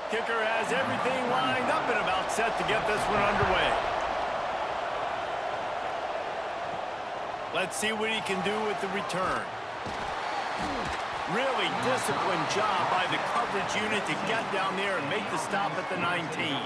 Kicker has everything lined up and about set to get this one underway. Let's see what he can do with the return. Really disciplined job by the coverage unit to get down there and make the stop at the 19.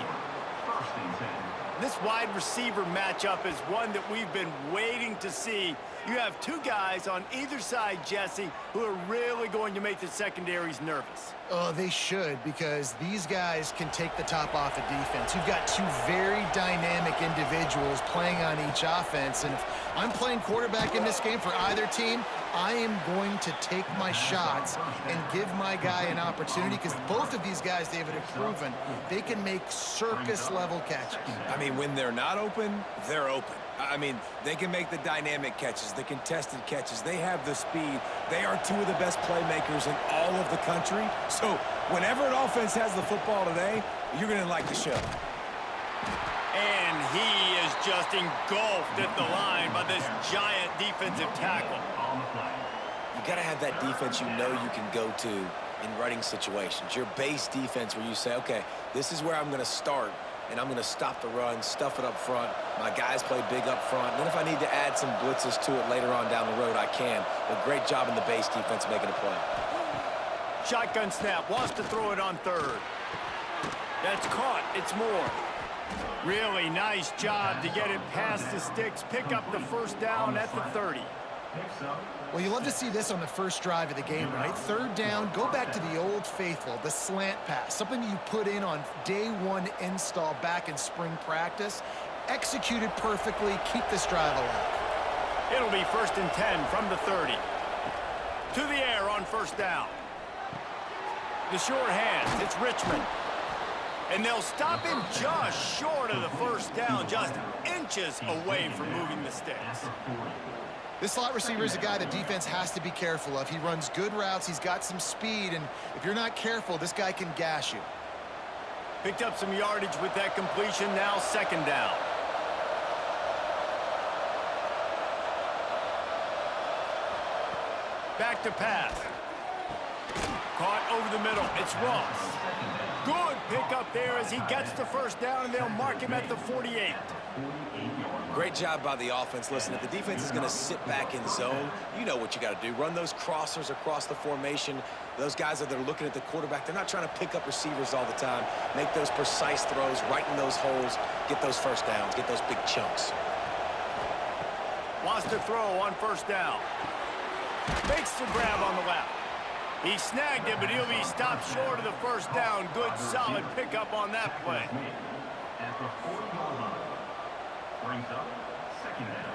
This wide receiver matchup is one that we've been waiting to see. You have two guys on either side, Jesse, who are really going to make the secondaries nervous. Oh, they should, because these guys can take the top off of defense. You've got two very dynamic individuals playing on each offense, and if I'm playing quarterback in this game for either team, I am going to take my shots and give my guy an opportunity, because both of these guys, David, have proven they can make circus-level catches. I mean, when they're not open, they're open. I mean, they can make the dynamic catches, the contested catches. They have the speed. They are two of the best playmakers in all of the country. So whenever an offense has the football today, you're going to like the show. And he is just engulfed at the line by this giant defensive tackle. You got to have that defense you know you can go to in running situations. Your base defense where you say, okay, this is where I'm going to start. And I'm going to stop the run, stuff it up front. My guys play big up front. And then if I need to add some blitzes to it later on down the road, I can. But great job in the base defense making a play. Shotgun snap, wants to throw it on third. That's caught, it's more. Really nice job to get it past the sticks, pick up the first down at the 30. Well, you love to see this on the first drive of the game, right? Third down, go back to the old faithful, the slant pass, something you put in on day one install back in spring practice. Executed perfectly, keep this drive alive. It'll be 1st and 10 from the 30. To the air on first down. The short hands, it's Richmond. And they'll stop him just short of the first down, just inches away from moving the sticks. This slot receiver is a guy the defense has to be careful of. He runs good routes, he's got some speed, and if you're not careful, this guy can gash you. Picked up some yardage with that completion, now 2nd down. Back to pass. Caught over the middle, it's Ross. Good pickup there as he gets the first down, and they'll mark him at the 48. Great job by the offense. Listen, if the defense is going to sit back in zone, you know what you got to do. Run those crossers across the formation. Those guys that are looking at the quarterback, they're not trying to pick up receivers all the time. Make those precise throws, right in those holes, get those first downs, get those big chunks. Wants to throw on first down. Makes the grab on the left. He snagged it, but he'll be stopped short of the first down. Good, solid pickup on that play. Brings up 2nd down.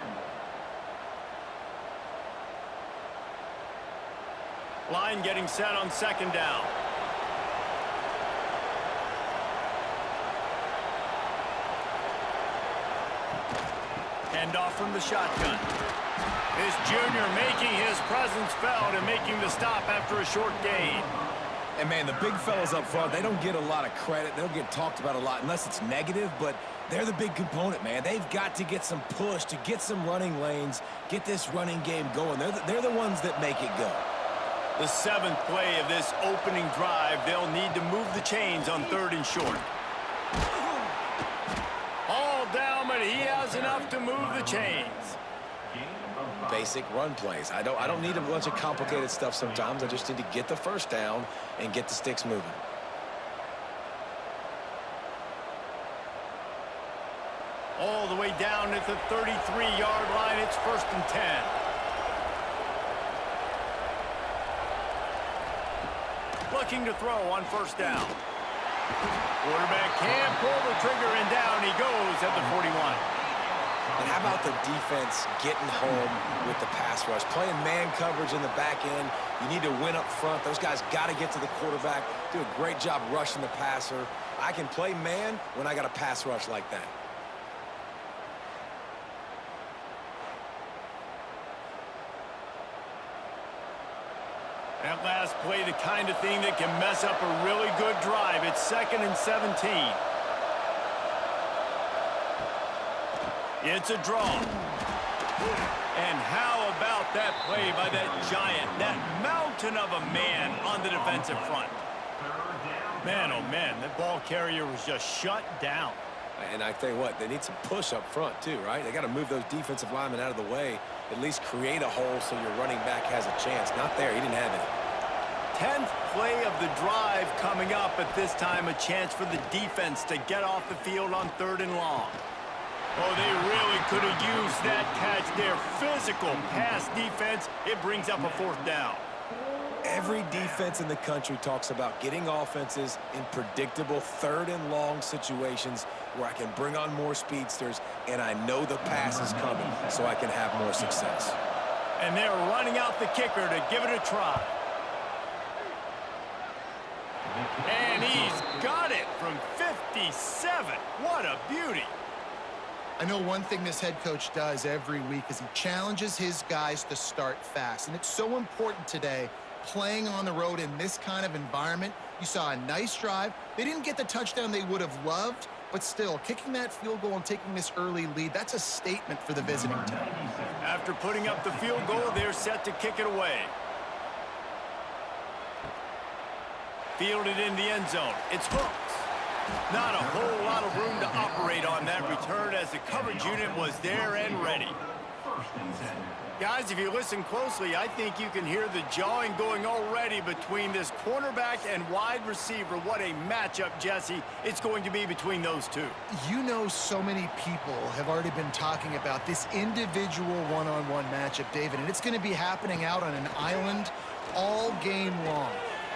Line getting set on 2nd down. Hand off from the shotgun. This junior making his presence felt and making the stop after a short gain. And, man, the big fellas up front, they don't get a lot of credit. They don't get talked about a lot unless it's negative, but they're the big component, man. They've got to get some push, to get some running lanes, get this running game going. They're the ones that make it go. The 7th play of this opening drive, they'll need to move the chains on 3rd and short. All down, but he has enough to move the chains. Basic run plays. I don't need a bunch of complicated stuff sometimes. I just need to get the first down and get the sticks moving. All the way down at the 33-yard line, it's 1st and 10. Looking to throw on first down. Quarterback can pull the trigger, and down he goes at the 41. And how about the defense getting home with the pass rush? Playing man coverage in the back end. You need to win up front. Those guys got to get to the quarterback. Do a great job rushing the passer. I can play man when I got a pass rush like that. That last play, the kind of thing that can mess up a really good drive. It's 2nd and 17. It's a draw. And how about that play by that giant, that mountain of a man on the defensive front? Man, oh man, that ball carrier was just shut down. And I tell you what, they need some push up front too, right? They got to move those defensive linemen out of the way, at least create a hole so your running back has a chance. Not there. He didn't have it. 10th play of the drive coming up. At this time, a chance for the defense to get off the field on 3rd and long. Oh, they really could have used that catch there. Physical pass defense. It brings up a 4th down. Every defense in the country talks about getting offenses in predictable 3rd and long situations where I can bring on more speedsters and I know the pass is coming so I can have more success. And they're running out the kicker to give it a try. And he's got it from 57. What a beauty. I know one thing this head coach does every week is he challenges his guys to start fast. And it's so important today, playing on the road in this kind of environment. You saw a nice drive. They didn't get the touchdown they would have loved, but still, kicking that field goal and taking this early lead, that's a statement for the visiting team. After putting up the field goal, they're set to kick it away. Fielded in the end zone. It's hooked. Not a whole lot of room to operate on that return as the coverage unit was there and ready. Guys, if you listen closely, I think you can hear the jawing going already between this cornerback and wide receiver. What a matchup, Jesse, it's going to be between those two. You know, so many people have already been talking about this individual one-on-one matchup, David, and it's going to be happening out on an island all game long.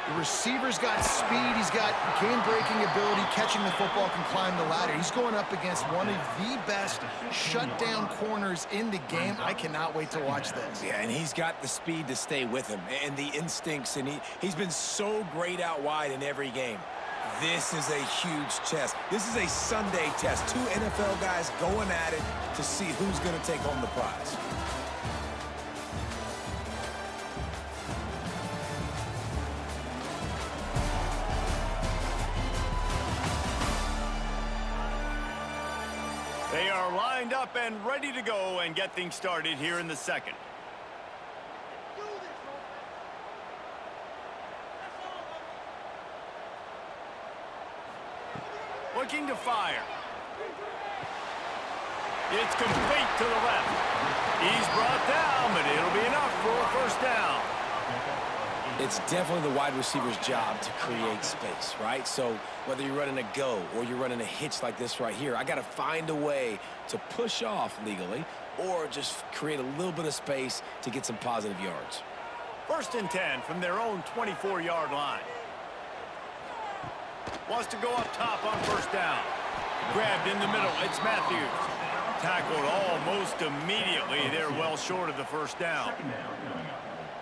The receiver's got speed, he's got game-breaking ability, catching the football, can climb the ladder. He's going up against one of the best shutdown corners in the game. I cannot wait to watch this. Yeah, and he's got the speed to stay with him and the instincts, and he's been so great out wide in every game. This is a huge test. This is a Sunday test. 2 NFL guys going at it to see who's going to take home the prize. They are lined up and ready to go and get things started here in the second. Looking to fire. It's complete to the left. He's brought down, but it'll be enough for a 1st down. It's definitely the wide receiver's job to create space, right? So whether you're running a go or you're running a hitch like this right here, I got to find a way to push off legally or just create a little bit of space to get some positive yards. 1st and 10 from their own 24-yard line. Wants to go up top on 1st down. Grabbed in the middle. It's Matthews. Tackled almost immediately. They're well short of the 1st down.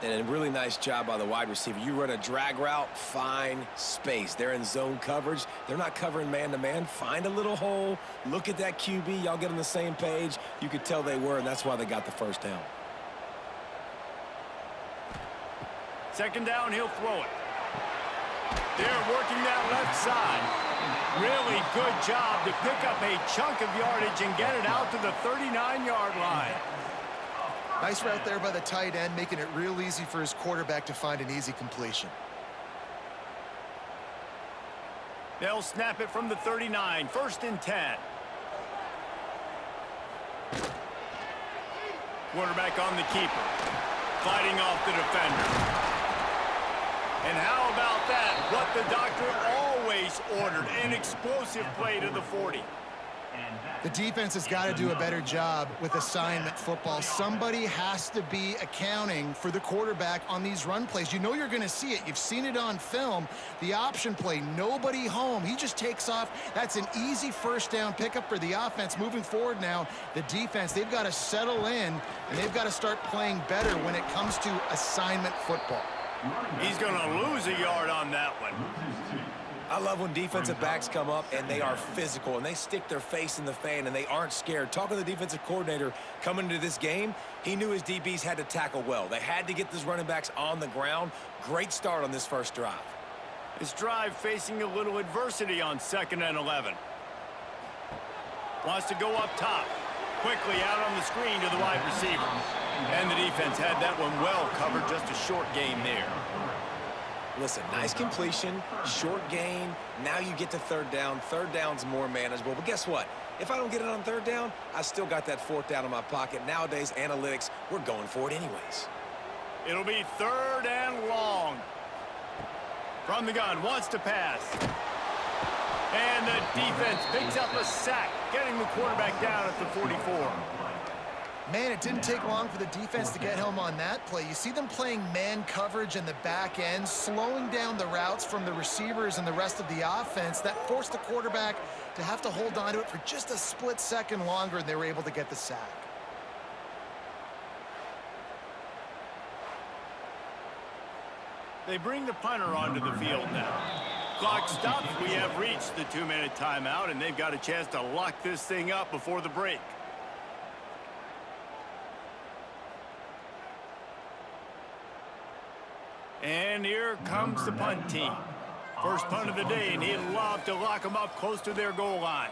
And a really nice job by the wide receiver. You run a drag route, find space. They're in zone coverage. They're not covering man-to-man. Find a little hole. Look at that QB. Y'all get on the same page. You could tell they were, and that's why they got the 1st down. 2nd down, he'll throw it. They're working that left side. Really good job to pick up a chunk of yardage and get it out to the 39-yard line. Nice route there by the tight end, making it real easy for his quarterback to find an easy completion. They'll snap it from the 39, 1st and 10. Quarterback on the keeper, fighting off the defender. And how about that? What the doctor always ordered, an explosive play to the 40. The defense has got to do a better job with assignment football. Somebody has to be accounting for the quarterback on these run plays. You know you're going to see it. You've seen it on film. The option play, nobody home. He just takes off. That's an easy 1st down pickup for the offense. Moving forward now, the defense, they've got to settle in, and they've got to start playing better when it comes to assignment football. He's going to lose a yard on that one. I love when defensive backs come up and they are physical and they stick their face in the fan and they aren't scared. Talking to the defensive coordinator coming into this game, he knew his DBs had to tackle well. They had to get those running backs on the ground. Great start on this 1st drive. This drive facing a little adversity on 2nd and 11. Wants to go up top. Quickly out on the screen to the wide receiver. And the defense had that one well covered. Just a short game there. Listen, nice completion, short gain. Now you get to third down. Third down's more manageable. But guess what? If I don't get it on third down, I still got that fourth down in my pocket. Nowadays, analytics, we're going for it anyways. It'll be 3rd and long. From the gun, wants to pass. And the defense picks up a sack, getting the quarterback down at the 44. Man, it didn't take long for the defense to get home on that play. You see them playing man coverage in the back end, slowing down the routes from the receivers and the rest of the offense. That forced the quarterback to have to hold on to it for just a split second longer, and they were able to get the sack. They bring the punter onto the field now. Clock stops. We have reached the 2-minute timeout, and they've got a chance to lock this thing up before the break. And here comes the punt team. First punt of the day, and he'd love to lock them up close to their goal line.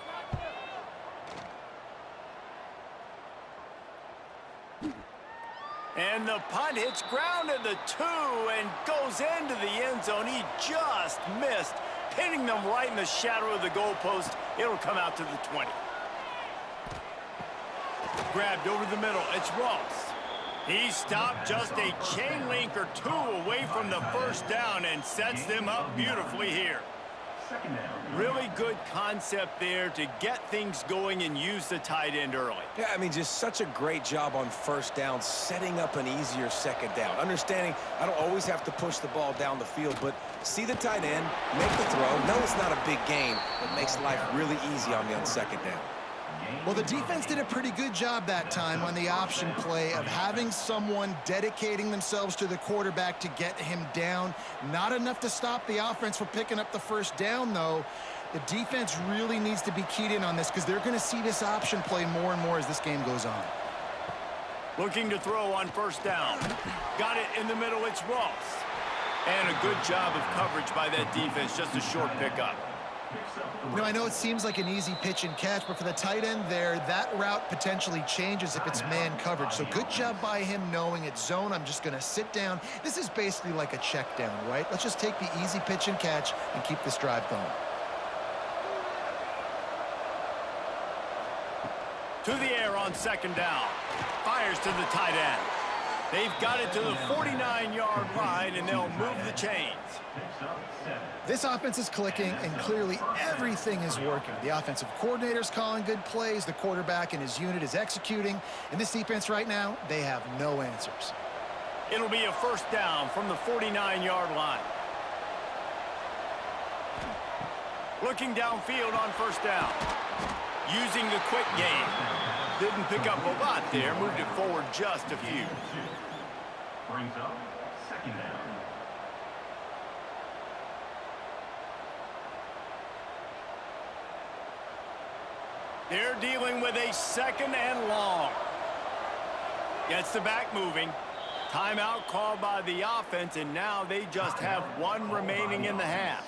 And the punt hits ground at the 2 and goes into the end zone. He just missed, pinning them right in the shadow of the goalpost. It'll come out to the 20. Grabbed over the middle. It's Ross. He stopped just a chain link or 2 away from the first down and sets them up beautifully here. Really good concept there to get things going and use the tight end early. Yeah, I mean, just such a great job on first down, setting up an easier second down. Understanding I don't always have to push the ball down the field, but see the tight end, make the throw. No, it's not a big gain, but makes life really easy on me on second down. Well, the defense did a pretty good job that time on the option play of having someone dedicating themselves to the quarterback to get him down. Not enough to stop the offense from picking up the first down, though. The defense really needs to be keyed in on this because they're going to see this option play more and more as this game goes on. Looking to throw on first down. Got it in the middle. It's Ross. And a good job of coverage by that defense. Just a short pickup. You know, I know it seems like an easy pitch and catch, but for the tight end there, that route potentially changes if it's man coverage. So good job by him knowing it's zone. I'm just going to sit down. This is basically like a check down, right? Let's just take the easy pitch and catch and keep this drive going. To the air on second down. Fires to the tight end. They've got it to the 49-yard line, and they'll move the chains. This offense is clicking, and clearly everything is working. The offensive coordinator's calling good plays. The quarterback and his unit is executing. And this defense right now, they have no answers. It'll be a first down from the 49-yard line. Looking downfield on first down. Using the quick game. Didn't pick up a lot there. Moved it forward just a few. Brings up second down. They're dealing with a second and long. Gets the back moving. Timeout called by the offense, and now they just have 1 remaining in the half.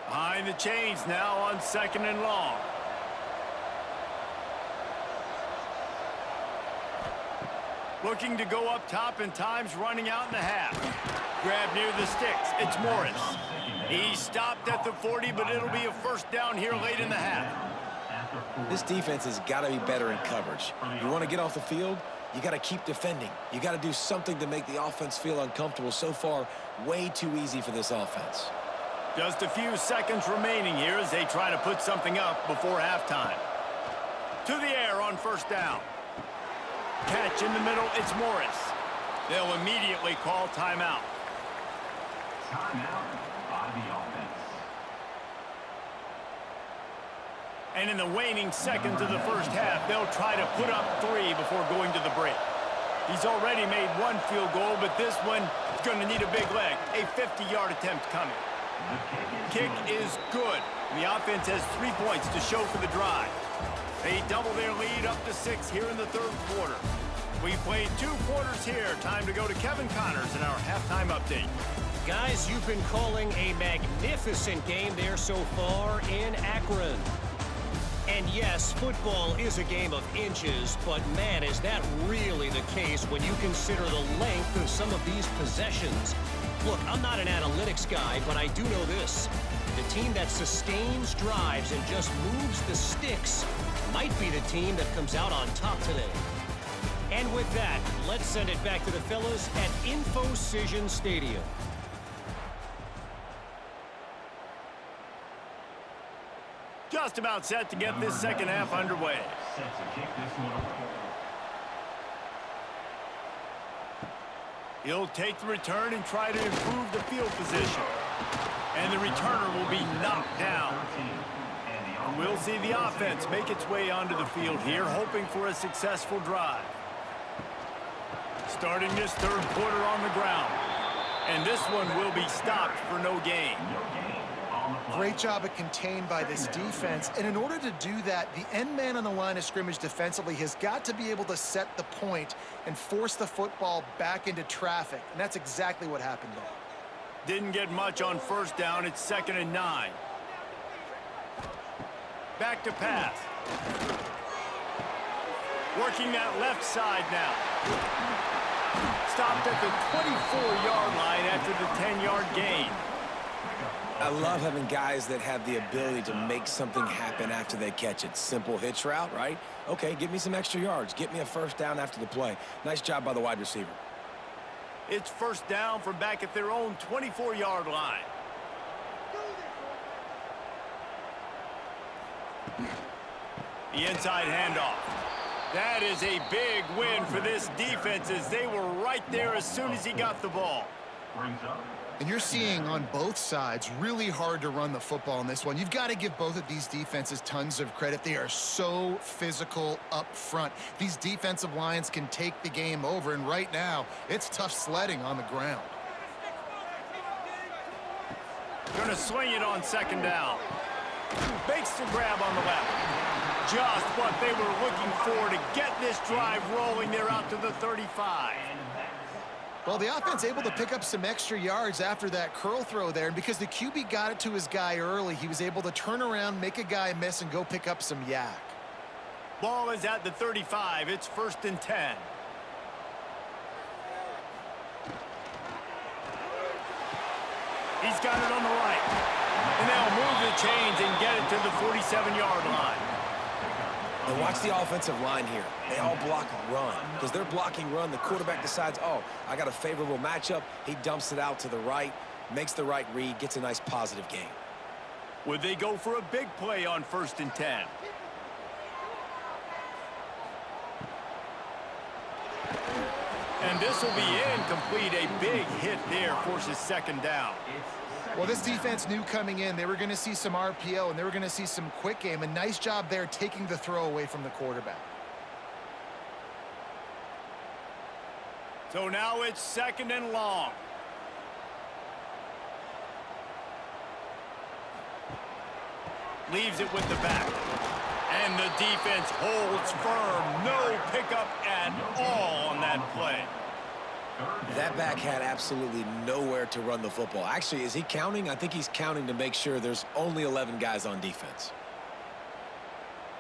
Behind the chains now on second and long. Looking to go up top, and time's running out in the half. Grab near the sticks. It's Morris. He stopped at the 40, but it'll be a first down here late in the half. This defense has got to be better in coverage. You want to get off the field, you got to keep defending. You got to do something to make the offense feel uncomfortable. So far, way too easy for this offense. Just a few seconds remaining here as they try to put something up before halftime. To the air on first down. Catch in the middle, it's Morris. They'll immediately call timeout. Timeout by the offense. And in the waning seconds of the first half, they'll try to put up 3 before going to the break. He's already made 1 field goal, but this one is going to need a big leg. A 50-yard attempt coming. Kick is good. The offense has 3 points to show for the drive. They double their lead up to 6 here in the third quarter. We played 2 quarters here. Time to go to Kevin Connors in our halftime update. Guys, you've been calling a magnificent game there so far in Akron. And yes, football is a game of inches, but man, is that really the case when you consider the length of some of these possessions. Look, I'm not an analytics guy, but I do know this. The team that sustains drives and just moves the sticks might be the team that comes out on top today. And with that, let's send it back to the fellas at InfoCision Stadium. Just about set to get this second half underway. Set to kick this one away. He'll take the return and try to improve the field position. And the returner will be knocked down. And we'll see the offense make its way onto the field here, hoping for a successful drive. Starting this third quarter on the ground. And this one will be stopped for no gain. Great job at contained by this defense. And in order to do that, the end man on the line of scrimmage defensively has got to be able to set the point and force the football back into traffic. And that's exactly what happened there. Didn't get much on first down. It's 2nd and 9. Back to pass. Working that left side now. Stopped at the 24-yard line after the 10-yard gain. I love having guys that have the ability to make something happen after they catch it. Simple hitch route, right? Okay, give me some extra yards. Get me a first down after the play. Nice job by the wide receiver. It's first down from back at their own 24-yard line. The inside handoff. That is a big win for this defense as they were right there as soon as he got the ball. Brings up. And you're seeing on both sides really hard to run the football in this one. You've got to give both of these defenses tons of credit. They are so physical up front. These defensive lines can take the game over, and right now it's tough sledding on the ground. Going to swing it on 2nd down. Makes the grab on the left. Just what they were looking for to get this drive rolling. They're out to the 35. Well, the offense able to pick up some extra yards after that curl throw there. And because the QB got it to his guy early, he was able to turn around, make a guy miss, and go pick up some yak. Ball is at the 35. It's 1st and 10. He's got it on the right. And they'll move the chains and get it to the 47-yard line. And watch the offensive line here. They all block run. Because they're blocking run, the quarterback decides, oh, I got a favorable matchup. He dumps it out to the right, makes the right read, gets a nice positive gain. Would they go for a big play on 1st and 10? And this will be incomplete. A big hit there forces 2nd down. Well, this defense knew coming in they were going to see some RPO and they were going to see some quick game. A nice job there taking the throw away from the quarterback. So now it's 2nd and long. Leaves it with the back. And the defense holds firm. No pickup at all on that play. That back had absolutely nowhere to run the football. Actually, is he counting? I think he's counting to make sure there's only 11 guys on defense.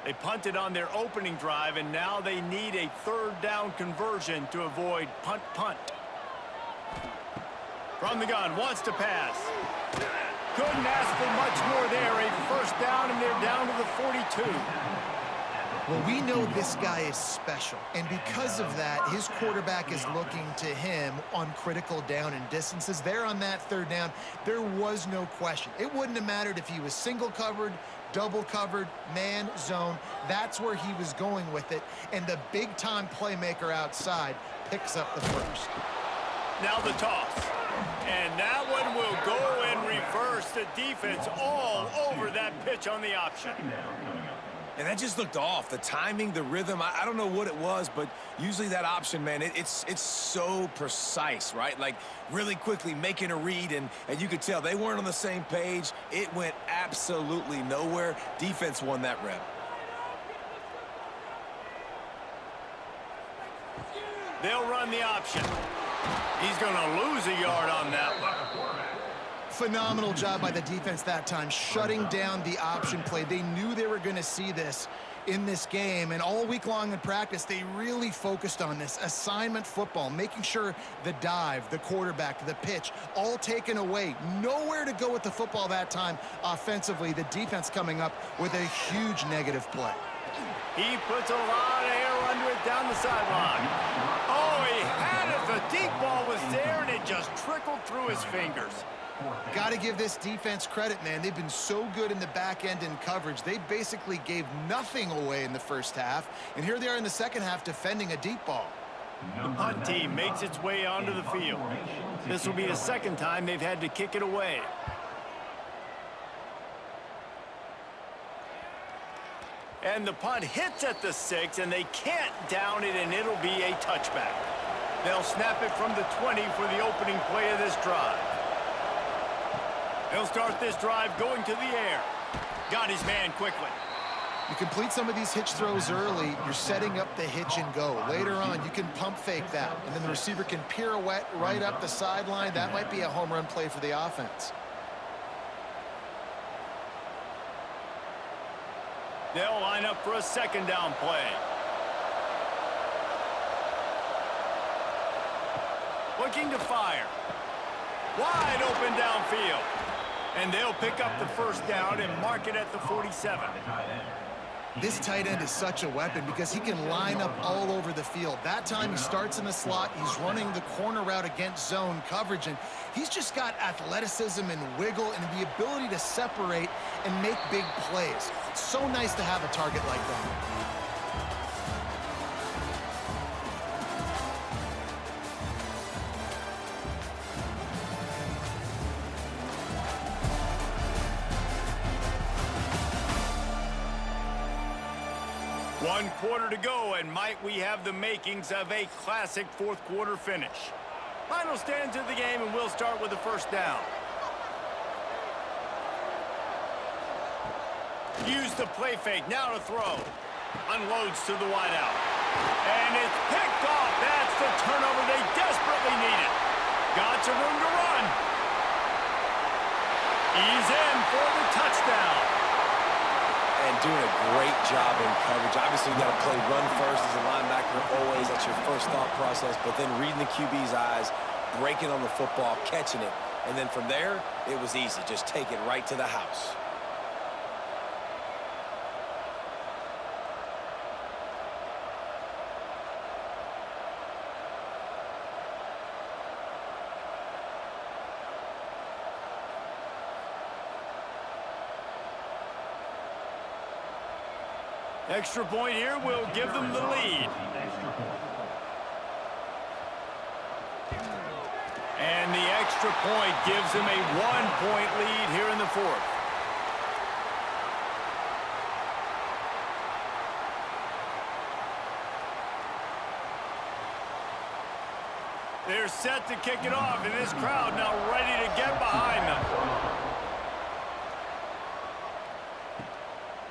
They punted on their opening drive, and now they need a 3rd down conversion to avoid punt. From the gun, wants to pass. Couldn't ask for much more there. A 1st down, and they're down to the 42. Well, we know this guy is special, and because of that, his quarterback is looking to him on critical down and distances. There on that 3rd down, there was no question. It wouldn't have mattered if he was single covered, double covered, man, zone. That's where he was going with it, and the big-time playmaker outside picks up the 1st. Now the toss. And that one will go in reverse. The defense all over that pitch on the option. And that just looked off. The timing, the rhythm, I don't know what it was, but usually that option, man, it's so precise, right? Like really quickly making a read, and you could tell they weren't on the same page. It went absolutely nowhere. Defense won that rep. They'll run the option. He's going to lose a yard on that one. Phenomenal job by the defense that time, shutting down the option play. They knew they were going to see this in this game, and all week long in practice, they really focused on this assignment football, making sure the dive, the quarterback, the pitch, all taken away. Nowhere to go with the football that time offensively. The defense coming up with a huge negative play. He puts a lot of air under it down the sideline. Oh, he had it. The deep ball was there, and it just trickled through his fingers. Got to give this defense credit, man. They've been so good in the back end in coverage. They basically gave nothing away in the first half, and here they are in the second half defending a deep ball. The punt team makes its way onto the field. This will be the second time they've had to kick it away. And the punt hits at the 6, and they can't down it, and it'll be a touchback. They'll snap it from the 20 for the opening play of this drive. He'll start this drive going to the air. Got his man quickly. You complete some of these hitch throws early, you're setting up the hitch and go. Later on, you can pump fake that, and then the receiver can pirouette right up the sideline. That might be a home run play for the offense. They'll line up for a second down play. Looking to fire. Wide open downfield. And they'll pick up the first down and mark it at the 47. This tight end is such a weapon because he can line up all over the field. That time he starts in the slot. He's running the corner route against zone coverage, and he's just got athleticism and wiggle and the ability to separate and make big plays. It's so nice to have a target like that. One quarter to go, and might we have the makings of a classic fourth quarter finish. Final stands of the game, and we'll start with the first down. Use the play fake, now to throw. Unloads to the wideout. And it's picked off. That's the turnover they desperately needed. Got some room to run. He's in for the touchdown. And doing a great job in coverage. Obviously, you got to play run first as a linebacker always. That's your first thought process. But then reading the QB's eyes, breaking on the football, catching it. And then from there, it was easy. Just take it right to the house. Extra point here will give them the lead. And the extra point gives them a 1-point lead here in the fourth. They're set to kick it off, and this crowd now ready to get behind them.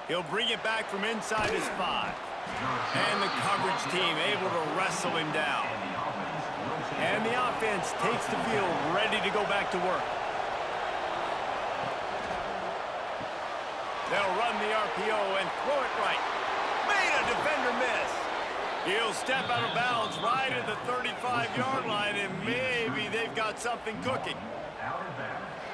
He'll bring it back from inside his 5. And the coverage team able to wrestle him down. And the offense takes the field ready to go back to work. They'll run the RPO and throw it right. Made a defender miss. He'll step out of bounds right at the 35-yard line, and maybe they've got something cooking.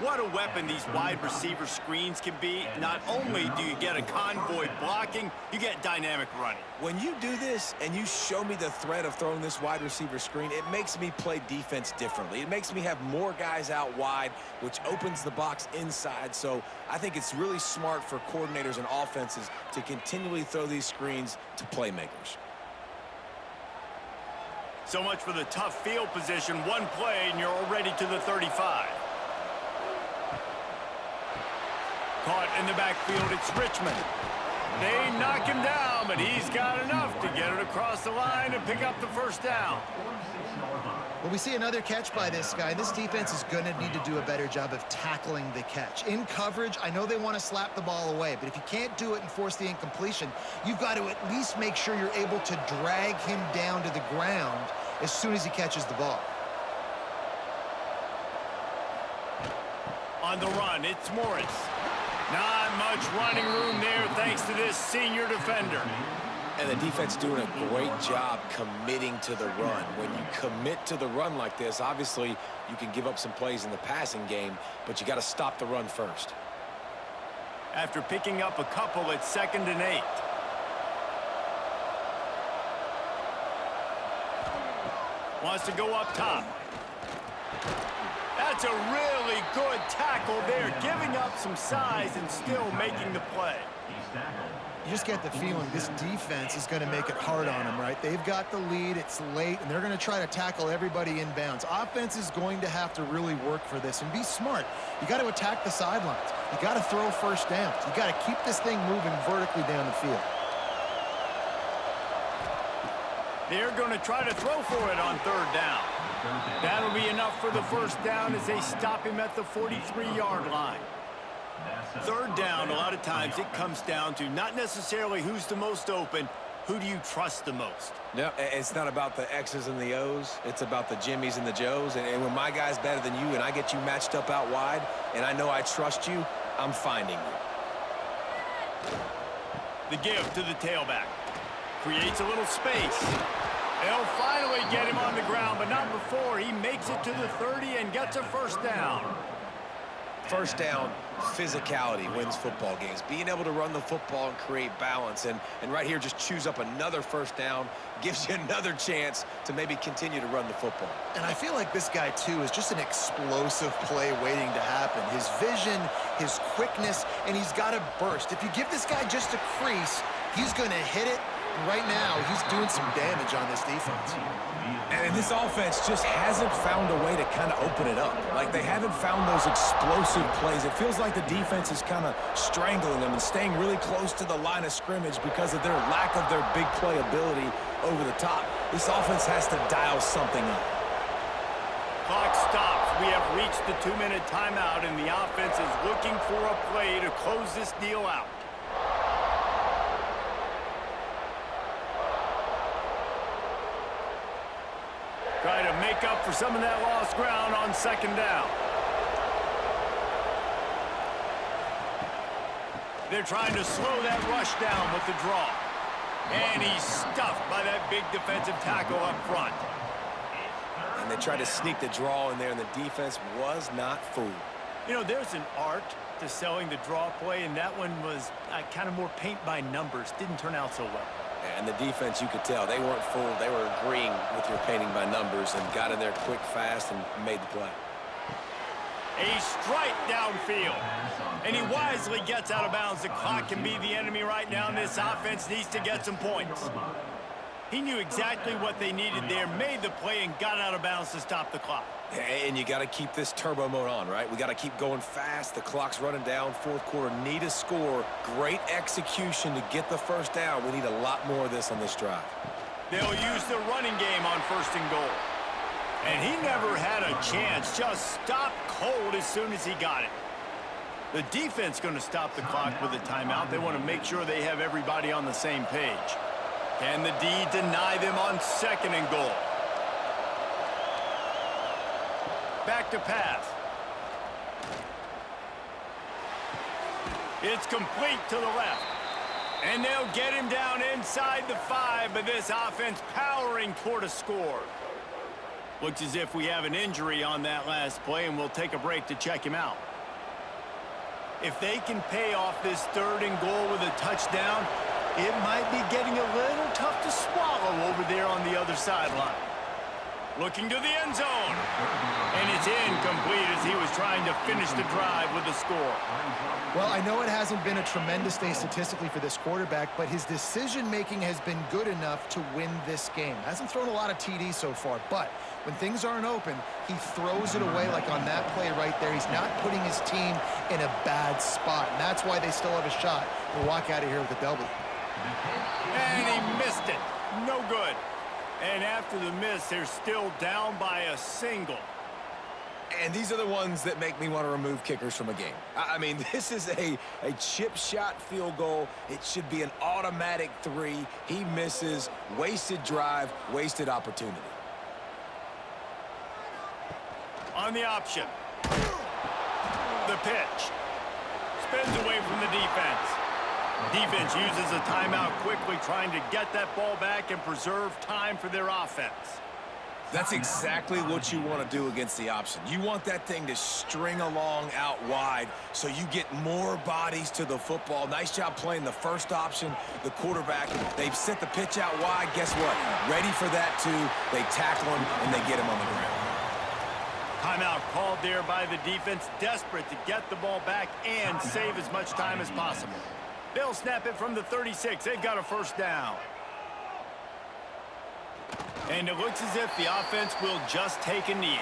What a weapon these wide receiver screens can be. Not only do you get a convoy blocking, you get dynamic running. When you do this and you show me the threat of throwing this wide receiver screen, it makes me play defense differently. It makes me have more guys out wide, which opens the box inside. So I think it's really smart for coordinators and offenses to continually throw these screens to playmakers. So much for the tough field position. One play and you're already to the 35. Caught in the backfield, it's Richmond. They knock him down, but he's got enough to get it across the line and pick up the first down. Well, we see another catch by this guy. This defense is going to need to do a better job of tackling the catch. In coverage, I know they want to slap the ball away, but if you can't do it and force the incompletion, you've got to at least make sure you're able to drag him down to the ground as soon as he catches the ball. On the run, it's Moines. Not much running room there thanks to this senior defender. And the defense doing a great job committing to the run. When you commit to the run like this, obviously you can give up some plays in the passing game, but you got to stop the run first. After picking up a couple, it's 2nd and 8. Wants to go up top. That's a really good tackle there, giving up some size and still making the play. You just get the feeling this defense is going to make it hard on them, right? They've got the lead, it's late, and they're going to try to tackle everybody inbounds. Offense is going to have to really work for this and be smart. You got to attack the sidelines. You got to throw first downs. You got to keep this thing moving vertically down the field. They're going to try to throw for it on 3rd down. That'll be enough for the first down as they stop him at the 43-yard line. 3rd down, a lot of times it comes down to not necessarily who's the most open, who do you trust the most? No, it's not about the X's and the O's. It's about the Jimmies and the Joes. And when my guy's better than you and I get you matched up out wide and I know I trust you, I'm finding you. The give to the tailback. Creates a little space. They'll finally get him on the ground, but not before he makes it to the 30 and gets a first down. First down, physicality wins football games. Being able to run the football and create balance. And right here, just choose up another first down, gives you another chance to maybe continue to run the football. And I feel like this guy, too, is just an explosive play waiting to happen. His vision, his quickness, and he's got a burst. If you give this guy just a crease, he's going to hit it. And right now, he's doing some damage on this defense. And this offense just hasn't found a way to kind of open it up. Like, they haven't found those explosive plays. It feels like the defense is kind of strangling them and staying really close to the line of scrimmage because of their lack of their big play ability over the top. This offense has to dial something up. Clock stops. We have reached the 2-minute timeout, and the offense is looking for a play to close this deal out. Try to make up for some of that lost ground on 2nd down. They're trying to slow that rush down with the draw. And he's stuffed by that big defensive tackle up front. And they tried to sneak the draw in there, and the defense was not fooled. You know, there's an art to selling the draw play, and that one was kind of more paint by numbers. Didn't turn out so well. And the defense, you could tell, they weren't fooled. They were agreeing with your painting by numbers and got in there quick, fast, and made the play. A strike downfield. And he wisely gets out of bounds. The clock can be the enemy right now, and this offense needs to get some points. He knew exactly what they needed there, made the play, and got out of bounds to stop the clock. And you got to keep this turbo mode on, right? We got to keep going fast. The clock's running down. 4th quarter, need a score. Great execution to get the first down. We need a lot more of this on this drive. They'll use the running game on 1st and goal. And he never had a chance. Just stopped cold as soon as he got it. The defense going to stop the clock with a timeout. They want to make sure they have everybody on the same page. Can the D deny them on 2nd and goal? Back to pass. It's complete to the left. And they'll get him down inside the 5, but this offense powering toward a score. Looks as if we have an injury on that last play, and we'll take a break to check him out. If they can pay off this 3rd and goal with a touchdown, it might be getting a little tough to swallow over there on the other sideline. Looking to the end zone. And it's incomplete as he was trying to finish the drive with a score. Well, I know it hasn't been a tremendous day statistically for this quarterback, but his decision-making has been good enough to win this game. Hasn't thrown a lot of TDs so far, but when things aren't open, he throws it away like on that play right there. He's not putting his team in a bad spot, and that's why they still have a shot to walk out of here with a W. And he missed it. No good. And after the miss, they're still down by a single. And these are the ones that make me want to remove kickers from a game. I mean, this is a chip shot field goal. It should be an automatic 3. He misses. Wasted drive, wasted opportunity. On the option. the pitch. Spins away from the defense. Defense uses a timeout quickly, trying to get that ball back and preserve time for their offense. That's exactly what you want to do against the option. You want that thing to string along out wide so you get more bodies to the football. Nice job playing the first option, the quarterback. They've set the pitch out wide. Guess what? Ready for that, too. They tackle him, and they get him on the ground. Timeout called there by the defense, desperate to get the ball back and save as much time as possible. They'll snap it from the 36. They've got a first down. And it looks as if the offense will just take a knee.